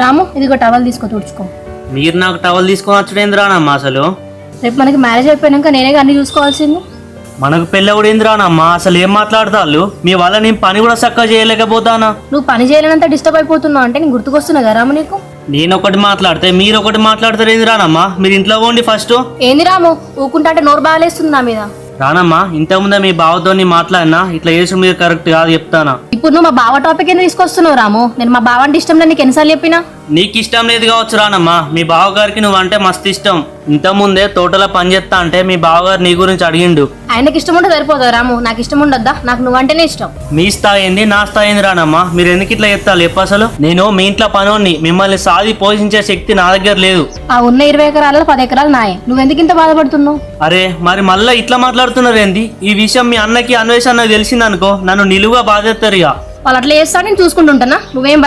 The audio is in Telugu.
రాము ఇదిగో టవల్ తీసుకో తుడుచుకో. మీరు నాకు టవల్ తీసుకొని వచ్చుడేంద్రానమ్మా అసలు? రేపు మనకి మ్యారేజ్ అయిపోయాక నేనే అన్ని చూసుకోవాల్సింది. మనకు పెళ్ళవుడేంద్రానమ్మా అసలు ఏం మాట్లాడతాళ్ళు? మీ వల్ల నేను పని కూడా చక్కగా చేయలేకపోతానా? నువ్వు పని చేయలేనంత డిస్టర్బ్ అయిపోతున్నావు అంటే నేను గుర్తుకొస్తున్నా కదా రాము నీకు. నేను ఒకటి మాట్లాడితే మీరు ఒకటి మాట్లాడతారు ఏంద్రానమ్మా? మీరు ఇంట్లో పోండి ఫస్ట్. ఏంది రాము ఊకుంటా అంటే నోరు బాగాలేస్తుంది నా మీద. రానమ్మా ఇంతకుముందే మీ బావతో మాట్లాడినా ఇట్లా చేసి మీరు కరెక్ట్ కాదు చెప్తానా. ఇప్పుడు నువ్వు మా బావ టాపిక్ ఎందుకు తీసుకొస్తున్నావు రాము? నేను మా బావ అంటే ఇష్టం లేదు నీకు ఎన్నిసార్లు చెప్పినా. నీకు ఇష్టం లేదు కావచ్చు రానమ్మా, మీ బావగారికి నువ్వంటే మస్తు ఇష్టం. ఇంతకుముందే తోటలో పని చేస్తా అంటే మీ బావగారు నీ గురించి అడిగిండు. ఆయనకి ఇష్టం ఉంటే సరిపోదా రాము? నాకు ఇష్టం ఉండొద్దా? నాకు నువ్వంటేనే ఇష్టం. మీ స్థాయి ఏంది నా స్థాయి ఏంది రానమ్మా? మీరు ఎందుకు ఇట్లా చెప్తారు చెప్పు అసలు? నేను మీ ఇంట్లో పనోని, మిమ్మల్ని సాది పోషించే శక్తి నా దగ్గర లేదు. ఆ ఉన్న 20 ఎకరాలలో 10 ఎకరాలు నాయే. నువ్వెందుకు ఇంత బాధపడుతున్నావు? అరే మరి మళ్ళీ ఇట్లా మాట్లాడుతున్నారు ఏంది? ఈ విషయం మీ అన్నకి అన్వేషణ తెలిసిందనుకో నన్ను నిలువుగా బాధేస్తారు ఇక. వాళ్ళు అట్లా చేస్తా నేను చూసుకుంటుంటానా? నువ్వేం